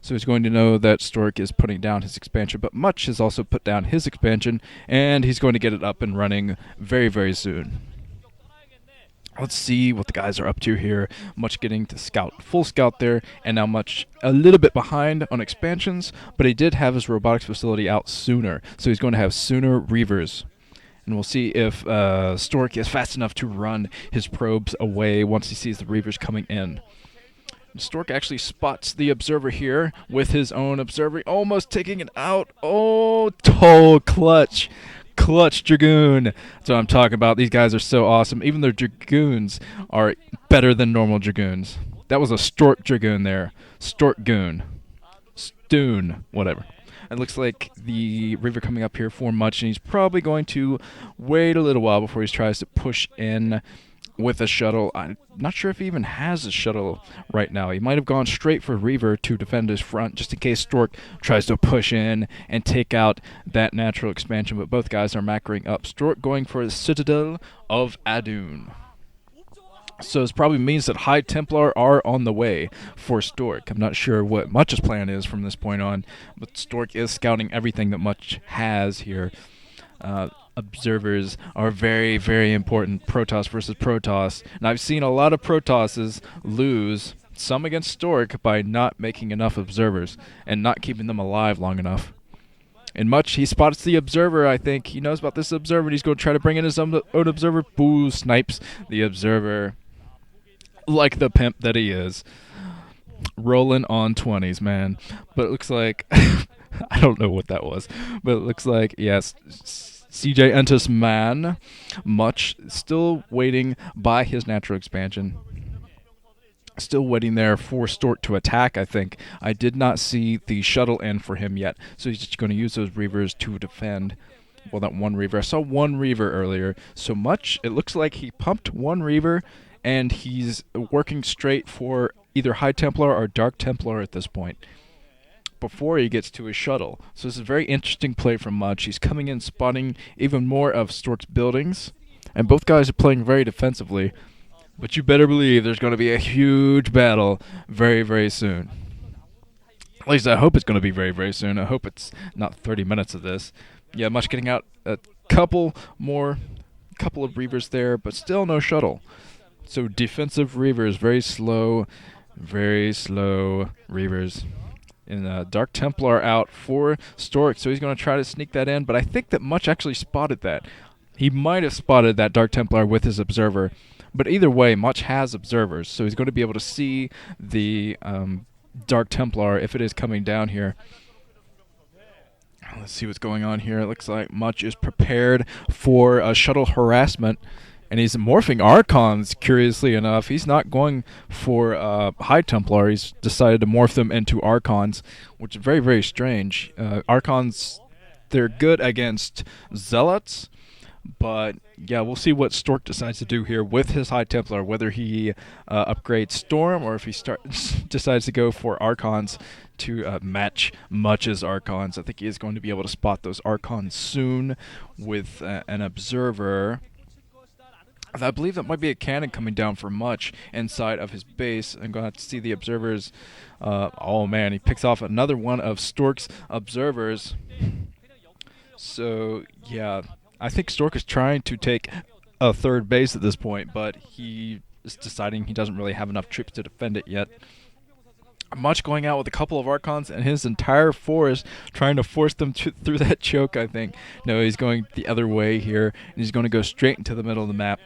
So he's going to know that Stork is putting down his expansion, but Much has also put down his expansion, and he's going to get it up and running very, very soon. Let's see what the guys are up to here. Much getting to scout, full scout there, and now Much a little bit behind on expansions, but he did have his robotics facility out sooner, so he's going to have sooner Reavers. And we'll see if Stork is fast enough to run his probes away once he sees the Reavers coming in. Stork actually spots the observer here with his own observer, almost taking it out. Oh, clutch. Clutch Dragoon. That's what I'm talking about. These guys are so awesome. Even their Dragoons are better than normal Dragoons. That was a Stork Dragoon there. Stork Goon. Stoon. Whatever. It looks like the Reaver coming up here for Much, and he's probably going to wait a little while before he tries to push in with a shuttle. I'm not sure if he even has a shuttle right now. He might have gone straight for Reaver to defend his front, just in case Stork tries to push in and take out that natural expansion, but both guys are macroing up. Stork going for the Citadel of Adun. So this probably means that High Templar are on the way for Stork. I'm not sure what Much's plan is from this point on, but Stork is scouting everything that Much has here. Observers are very, very important. Protoss versus Protoss. And I've seen a lot of Protosses lose, some against Stork, by not making enough observers and not keeping them alive long enough. And Much, he spots the observer, I think. He knows about this observer, and he's going to try to bring in his own observer. Boo, snipes the observer like the pimp that he is. Rolling on 20s, man. But it looks like... I don't know what that was. But it looks like, yes... CJ Entus man, Much still waiting by his natural expansion. Still waiting there for Stork to attack, I think. I did not see the shuttle in for him yet, so he's just going to use those Reavers to defend. Well, that one Reaver. I saw one Reaver earlier. So Much, it looks like he pumped one Reaver, and he's working straight for either High Templar or Dark Templar at this point, before he gets to his shuttle. So this is a very interesting play from Much. He's coming in, spotting even more of Stork's buildings, and both guys are playing very defensively. But you better believe there's going to be a huge battle very, very soon. At least I hope it's going to be very, very soon. I hope it's not 30 minutes of this. Yeah, Much getting out a couple of Reavers there, but still no shuttle. So defensive Reavers, very slow Reavers. And Dark Templar out for Stork, so he's going to try to sneak that in, but I think that Much actually spotted that. He might have spotted that Dark Templar with his observer, but either way, Much has observers, so he's going to be able to see the Dark Templar if it is coming down here. Let's see what's going on here. It looks like Much is prepared for a shuttle harassment. And he's morphing Archons, curiously enough. He's not going for High Templar. He's decided to morph them into Archons, which is very, very strange. Archons, they're good against Zealots, but yeah, we'll see what Stork decides to do here with his High Templar, whether he upgrades Storm or if he decides to go for Archons to match Much's Archons. I think he is going to be able to spot those Archons soon with an observer. I believe that might be a cannon coming down for Much inside of his base. I'm going to have to see the observers. Oh, man, he picks off another one of Stork's observers. So, yeah, I think Stork is trying to take a third base at this point, but he is deciding he doesn't really have enough troops to defend it yet. Much going out with a couple of Archons and his entire force, trying to force them through that choke, I think. No, he's going the other way here, and he's going to go straight into the middle of the map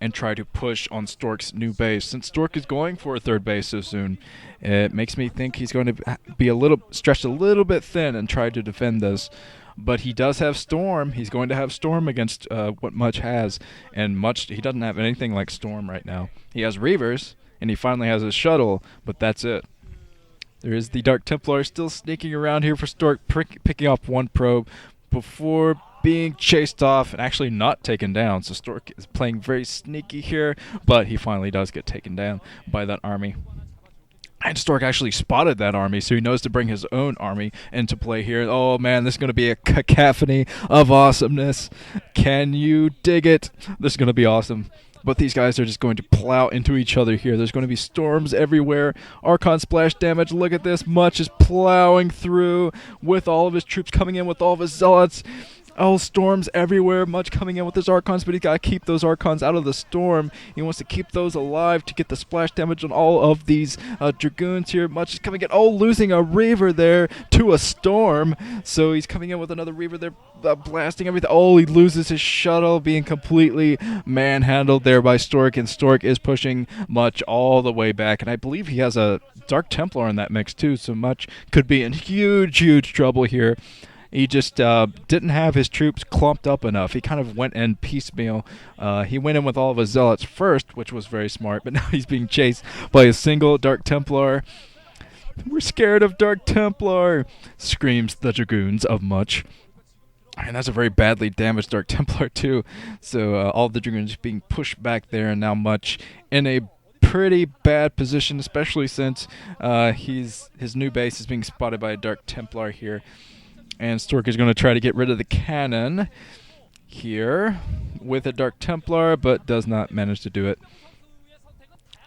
and try to push on Stork's new base. Since Stork is going for a third base so soon, it makes me think he's going to be stretched a little bit thin and try to defend this. But he does have Storm. He's going to have Storm against what Much has, and he doesn't have anything like Storm right now. He has Reavers, and he finally has his shuttle, but that's it. There is the Dark Templar still sneaking around here for Stork, picking off one probe before being chased off and actually not taken down. So Stork is playing very sneaky here, but he finally does get taken down by that army. And Stork actually spotted that army, so he knows to bring his own army into play here. Oh man, this is going to be a cacophony of awesomeness. Can you dig it? This is going to be awesome. But these guys are just going to plow into each other here. There's going to be storms everywhere. Archon splash damage. Look at this. Much is plowing through with all of his troops coming in with all of his zealots. Oh, storms everywhere. Much coming in with his Archons, but he's got to keep those Archons out of the storm. He wants to keep those alive to get the splash damage on all of these Dragoons here. Much is coming in. Oh, losing a Reaver there to a storm. So he's coming in with another Reaver there, blasting everything. Oh, he loses his shuttle, being completely manhandled there by Stork, and Stork is pushing Much all the way back. And I believe he has a Dark Templar in that mix too, so Much could be in huge trouble here. He just didn't have his troops clumped up enough. He kind of went in piecemeal. He went in with all of his zealots first, which was very smart, but now he's being chased by a single Dark Templar. We're scared of Dark Templar, screams the Dragoons of Much. And that's a very badly damaged Dark Templar too. So all of the Dragoons being pushed back there, and now Much in a pretty bad position, especially since his new base is being spotted by a Dark Templar here. And Stork is going to try to get rid of the cannon here with a Dark Templar, but does not manage to do it.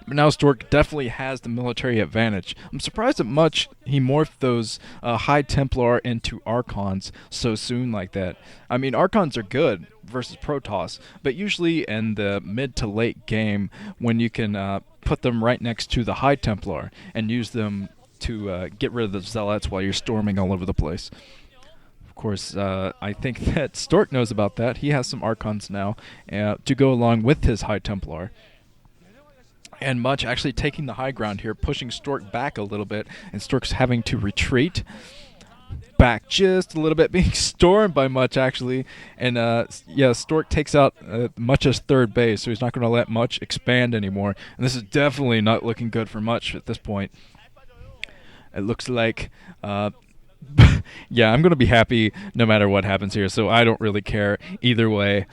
But now Stork definitely has the military advantage. I'm surprised at Much he morphed those High Templar into Archons so soon like that. I mean, Archons are good versus Protoss, but usually in the mid to late game when you can put them right next to the High Templar and use them to get rid of the Zealots while you're storming all over the place. Of course, I think that Stork knows about that. He has some Archons now to go along with his High Templar. And Much actually taking the high ground here, pushing Stork back a little bit, and Stork's having to retreat back just a little bit, being stormed by Much actually. And Stork takes out Much's third base, so he's not going to let Much expand anymore. And this is definitely not looking good for Much at this point. It looks like... yeah, I'm going to be happy no matter what happens here, so I don't really care either way.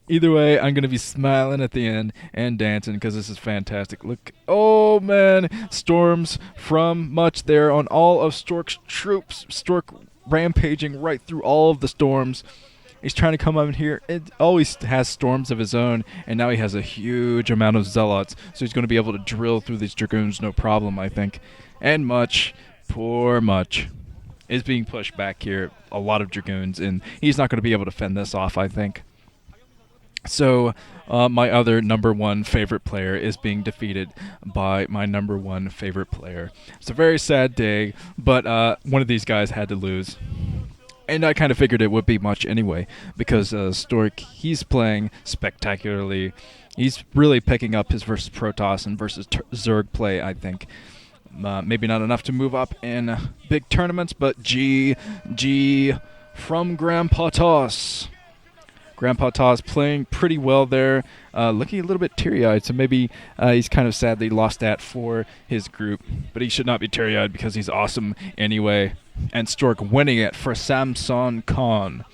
Either way, I'm going to be smiling at the end and dancing because this is fantastic. Look, oh man, storms from Much there on all of Stork's troops. Stork rampaging right through all of the storms. He's trying to come up in here. It always has storms of his own, and now he has a huge amount of zealots, so he's going to be able to drill through these Dragoons no problem, I think. And Much, poor Much, is being pushed back here. A lot of Dragoons, and he's not going to be able to fend this off, I think. So my other number one favorite player is being defeated by my number one favorite player. It's a very sad day, but one of these guys had to lose. And I kind of figured it would be Much anyway, because Stork, he's playing spectacularly. He's really picking up his versus Protoss and versus Zerg play, I think. Maybe not enough to move up in big tournaments, but GG from Grandpa Toss. Grandpa Toss playing pretty well there, looking a little bit teary-eyed, so maybe he's kind of sad that he lost that for his group, but he should not be teary-eyed because he's awesome anyway. And Stork winning it for Samson Khan.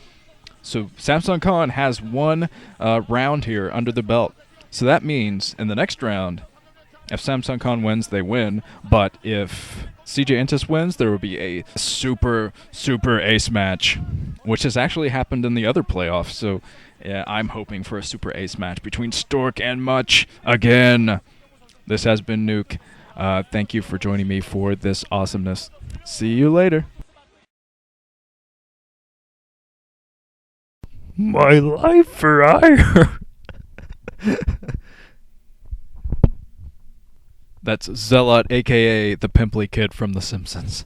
So Samson Khan has one round here under the belt. So that means in the next round, if Samson Khan wins, they win. But if CJ Intis wins, there will be a super ace match, which has actually happened in the other playoffs. So yeah, I'm hoping for a super ace match between Stork and Much again. This has been Nuke. Thank you for joining me for this awesomeness. See you later. My life for ire. That's Zealot, a.k.a. the pimply kid from The Simpsons.